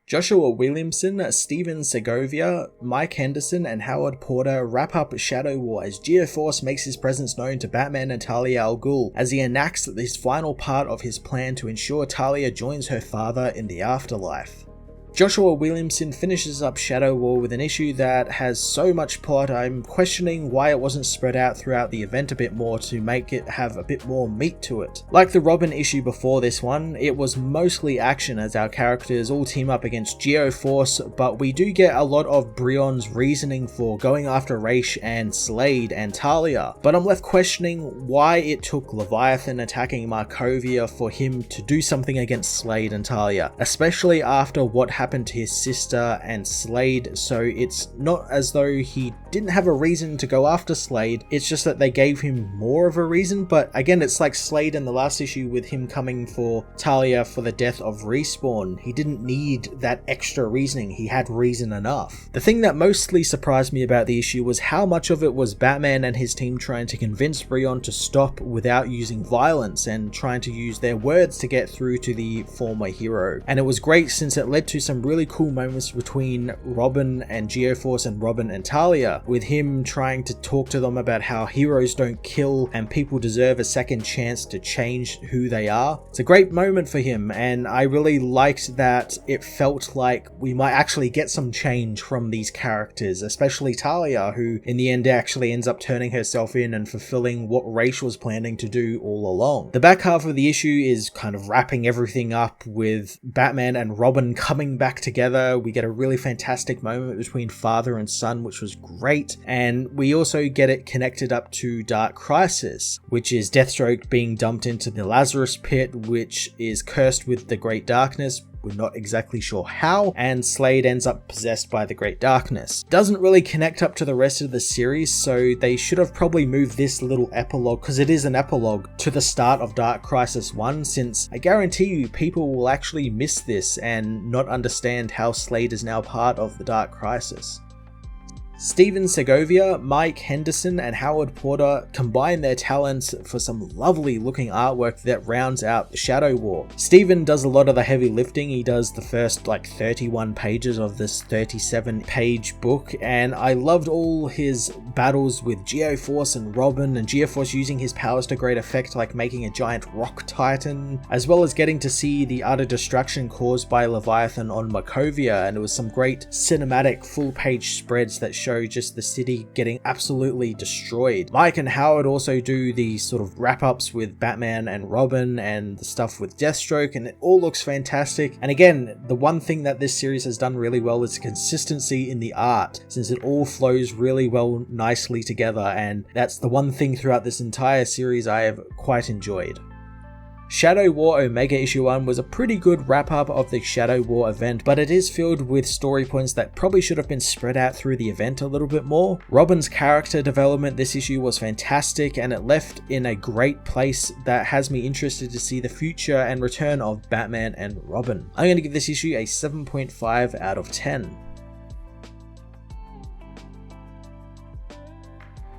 Joshua Williamson, Steven Segovia, Mike Henderson, and Howard Porter wrap up Shadow War as Geo-Force makes his presence known to Batman and Talia Al Ghul as he enacts this final part of his plan to ensure Talia joins her father in the afterlife. Joshua Williamson finishes up Shadow War with an issue that has so much plot I'm questioning why it wasn't spread out throughout the event a bit more to make it have a bit more meat to it. Like the Robin issue before this one, it was mostly action as our characters all team up against Geo-Force, but we do get a lot of Brion's reasoning for going after Raish and Slade and Talia, but I'm left questioning why it took Leviathan attacking Markovia for him to do something against Slade and Talia, especially after what happened to his sister and Slade. So it's not as though he didn't have a reason to go after Slade, it's just that they gave him more of a reason. But again, it's like Slade in the last issue with him coming for Talia for the death of Respawn. He didn't need that extra reasoning, he had reason enough. The thing that mostly surprised me about the issue was how much of it was Batman and his team trying to convince Brion to stop without using violence and trying to use their words to get through to the former hero. And it was great since it led to some really cool moments between Robin and Geoforce and Robin and Talia, with him trying to talk to them about how heroes don't kill and people deserve a second chance to change who they are. It's a great moment for him, and I really liked that it felt like we might actually get some change from these characters, especially Talia, who in the end actually ends up turning herself in and fulfilling what Raish was planning to do all along. The back half of the issue is kind of wrapping everything up with Batman and Robin coming back together. We get a really fantastic moment between father and son, which was great, and we also get it connected up to Dark Crisis, which is Deathstroke being dumped into the Lazarus Pit, which is cursed with the Great Darkness. We're not exactly sure how, and Slade ends up possessed by the Great Darkness. Doesn't really connect up to the rest of the series, so they should have probably moved this little epilogue, because it is an epilogue, to the start of Dark Crisis 1, since I guarantee you people will actually miss this and not understand how Slade is now part of the Dark Crisis. Steven Segovia, Mike Henderson, and Howard Porter combine their talents for some lovely looking artwork that rounds out the Shadow War. Steven does a lot of the heavy lifting. He does the first 31 pages of this 37 page book, and I loved all his battles with Geo-Force and Robin, and Geo-Force using his powers to great effect, like making a giant rock titan, as well as getting to see the utter destruction caused by Leviathan on Markovia, and it was some great cinematic full page spreads that show just the city getting absolutely destroyed. Mike and Howard also do the sort of wrap-ups with Batman and Robin and the stuff with Deathstroke, and it all looks fantastic. And again, the one thing that this series has done really well is consistency in the art, since it all flows really well nicely together, and that's the one thing throughout this entire series I have quite enjoyed. Shadow War Omega Issue 1 was a pretty good wrap-up of the Shadow War event, but it is filled with story points that probably should have been spread out through the event a little bit more. Robin's character development this issue was fantastic, and it left in a great place that has me interested to see the future and return of Batman and Robin. I'm going to give this issue a 7.5 out of 10.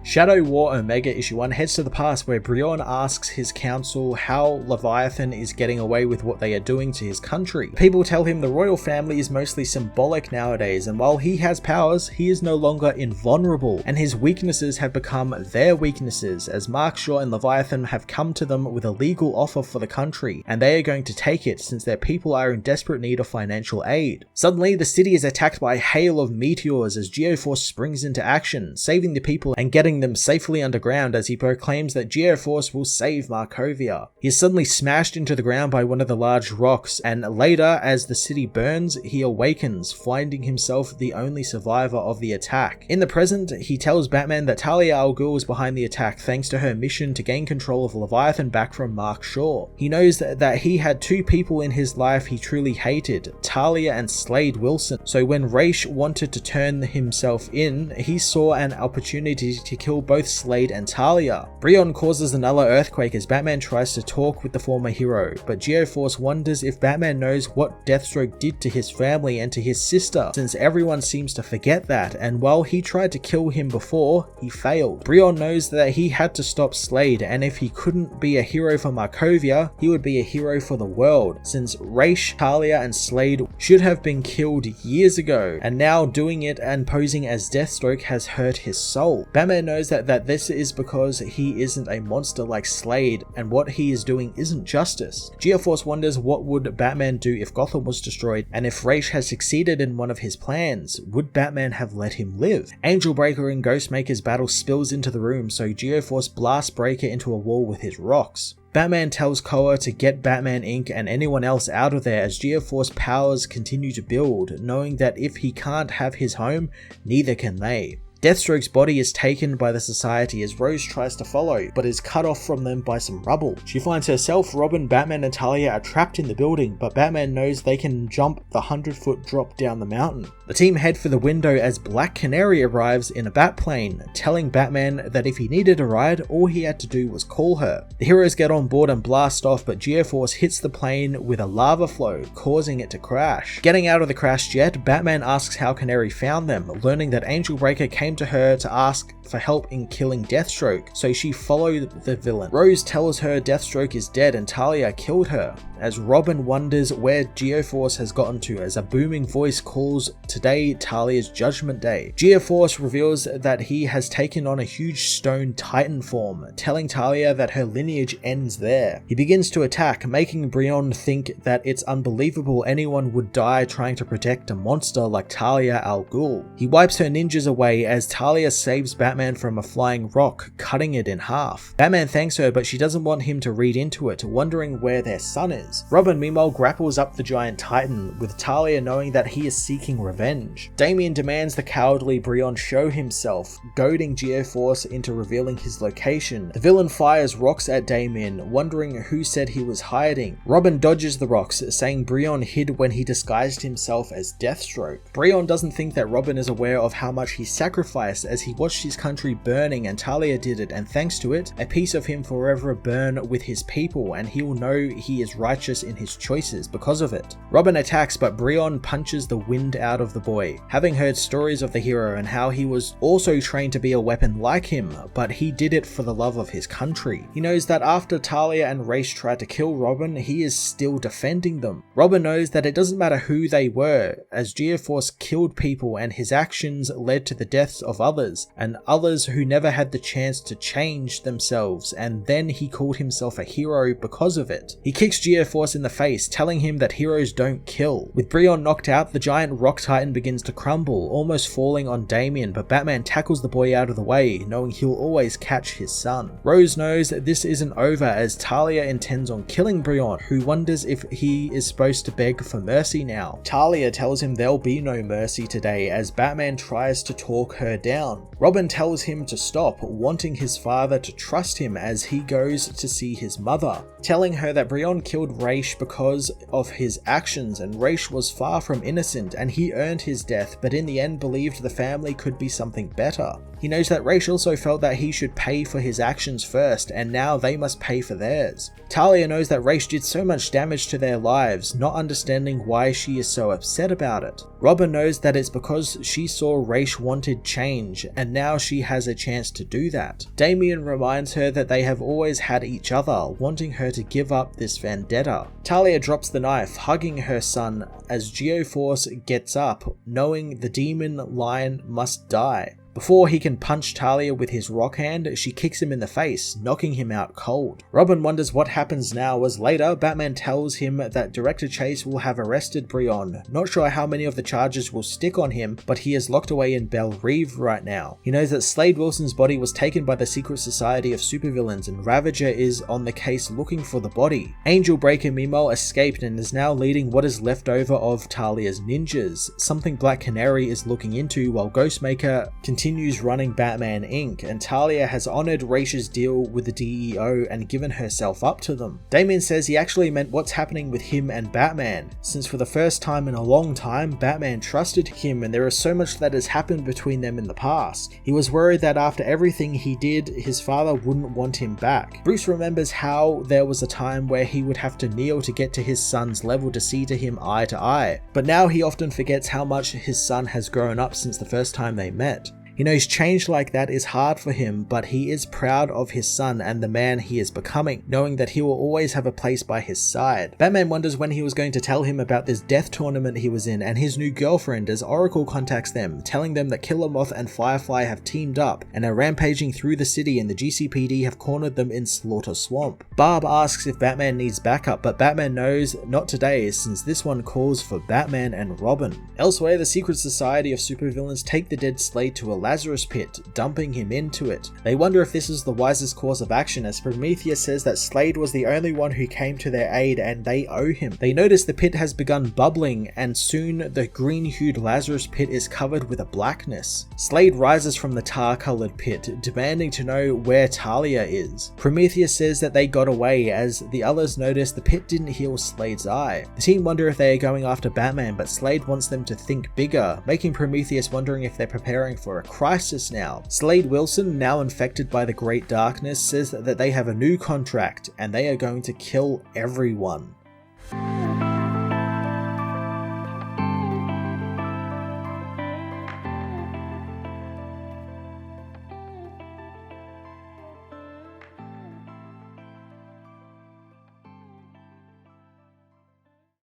Shadow War Omega Issue 1 heads to the past, where Brion asks his council how Leviathan is getting away with what they are doing to his country. People tell him the royal family is mostly symbolic nowadays, and while he has powers, he is no longer invulnerable, and his weaknesses have become their weaknesses, as Mark Shaw and Leviathan have come to them with a legal offer for the country, and they are going to take it since their people are in desperate need of financial aid. Suddenly, the city is attacked by a hail of meteors as Geoforce springs into action, saving the people and getting them safely underground as he proclaims that Geoforce will save Markovia. He is suddenly smashed into the ground by one of the large rocks, and later, as the city burns, he awakens, finding himself the only survivor of the attack. In the present, he tells Batman that Talia Al Ghul is behind the attack thanks to her mission to gain control of Leviathan back from Mark Shaw. He knows that he had two people in his life he truly hated, Talia and Slade Wilson, so when Raish wanted to turn himself in, he saw an opportunity to kill kill both Slade and Talia. Brion causes another earthquake as Batman tries to talk with the former hero, but Geoforce wonders if Batman knows what Deathstroke did to his family and to his sister, since everyone seems to forget that, and while he tried to kill him before, he failed. Brion knows that he had to stop Slade, and if he couldn't be a hero for Markovia, he would be a hero for the world, since Raish, Talia and Slade should have been killed years ago, and now doing it and posing as Deathstroke has hurt his soul. Batman knows that this is because he isn't a monster like Slade, and what he is doing isn't justice. Geoforce wonders what would Batman do if Gotham was destroyed, and if Raish had succeeded in one of his plans, would Batman have let him live? Angel Breaker and Ghostmaker's battle spills into the room, so Geoforce blasts Breaker into a wall with his rocks. Batman tells Koa to get Batman Inc. and anyone else out of there as Geoforce powers continue to build, knowing that if he can't have his home, neither can they. Deathstroke's body is taken by the Society as Rose tries to follow, but is cut off from them by some rubble. She finds herself, Robin, Batman and Talia are trapped in the building, but Batman knows they can jump the 100-foot drop down the mountain. The team head for the window as Black Canary arrives in a Batplane, telling Batman that if he needed a ride, all he had to do was call her. The heroes get on board and blast off, but Geoforce hits the plane with a lava flow, causing it to crash. Getting out of the crashed jet, Batman asks how Canary found them, learning that Angel Breaker came to her to ask for help in killing Deathstroke, so she followed the villain. Rose tells her Deathstroke is dead and Talia killed her, as Robin wonders where Geoforce has gotten to as a booming voice calls today Talia's Judgment Day. Geoforce reveals that he has taken on a huge stone titan form, telling Talia that her lineage ends there. He begins to attack, making Brion think that it's unbelievable anyone would die trying to protect a monster like Taliha Al Ghul. He wipes her ninjas away as Talia saves Batman from a flying rock, cutting it in half. Batman thanks her, but she doesn't want him to read into it, wondering where their son is. Robin meanwhile grapples up the giant titan, with Talia knowing that he is seeking revenge. Damian demands the cowardly Brion show himself, goading Geoforce into revealing his location. The villain fires rocks at Damian, wondering who said he was hiding. Robin dodges the rocks, saying Brion hid when he disguised himself as Deathstroke. Brion doesn't think that Robin is aware of how much he sacrificed as he watched his country burning, and Talia did it, and thanks to it, a piece of him forever burn with his people, and he will know he is righteous in his choices because of it. Robin attacks, but Brion punches the wind out of the boy. Having heard stories of the hero and how he was also trained to be a weapon like him, but he did it for the love of his country. He knows that after Talia and Raish tried to kill Robin, he is still defending them. Robin knows that it doesn't matter who they were, as Geoforce killed people and his actions led to the deaths of others, and others who never had the chance to change themselves, and then he called himself a hero because of it. He kicks Geoforce in the face, telling him that heroes don't kill. With Brion knocked out, the giant rock titan begins to crumble, almost falling on Damian, but Batman tackles the boy out of the way, knowing he'll always catch his son. Rose knows that this isn't over as Talia intends on killing Brion, who wonders if he is supposed to beg for mercy now. Talia tells him there'll be no mercy today as Batman tries to talk her down. Robin tells him to stop, wanting his father to trust him as he goes to see his mother, telling her that Brion killed Raish because of his actions, and Raish was far from innocent and he earned his death, but in the end believed the family could be something better. He knows that Raish also felt that he should pay for his actions first, and now they must pay for theirs. Talia knows that Raish did so much damage to their lives, not understanding why she is so upset about it. Robin knows that it's because she saw Raish wanted change, and now she has a chance to do that. Damian reminds her that they have always had each other, wanting her to give up this vendetta. Talia drops the knife, hugging her son as Geoforce gets up, knowing the demon lion must die. Before he can punch Talia with his rock hand, she kicks him in the face, knocking him out cold. Robin wonders what happens now as later, Batman tells him that Director Chase will have arrested Brion. Not sure how many of the charges will stick on him, but he is locked away in Belle Reve right now. He knows that Slade Wilson's body was taken by the Secret Society of Supervillains, and Ravager is on the case looking for the body. Angel Breaker meanwhile escaped and is now leading what is left over of Talia's ninjas, something Black Canary is looking into, while Ghostmaker continues continues running Batman Inc., and Talia has honoured Raish's deal with the DEO and given herself up to them. Damian says he actually meant what's happening with him and Batman, since for the first time in a long time, Batman trusted him and there is so much that has happened between them in the past. He was worried that after everything he did, his father wouldn't want him back. Bruce remembers how there was a time where he would have to kneel to get to his son's level to see to him eye to eye, but now he often forgets how much his son has grown up since the first time they met. He knows change like that is hard for him, but he is proud of his son and the man he is becoming, knowing that he will always have a place by his side. Batman wonders when he was going to tell him about this death tournament he was in and his new girlfriend as Oracle contacts them, telling them that Killer Moth and Firefly have teamed up and are rampaging through the city and the GCPD have cornered them in Slaughter Swamp. Barb asks if Batman needs backup, but Batman knows not today since this one calls for Batman and Robin. Elsewhere, the secret society of supervillains take the dead Slade to a Lazarus pit, dumping him into it. They wonder if this is the wisest course of action, as Prometheus says that Slade was the only one who came to their aid and they owe him. They notice the pit has begun bubbling and soon the green-hued Lazarus pit is covered with a blackness. Slade rises from the tar-coloured pit, demanding to know where Talia is. Prometheus says that they got away, as the others notice the pit didn't heal Slade's eye. The team wonder if they are going after Batman, but Slade wants them to think bigger, making Prometheus wondering if they're preparing for a crisis now. Slade Wilson, now infected by the Great Darkness, says that they have a new contract and they are going to kill everyone.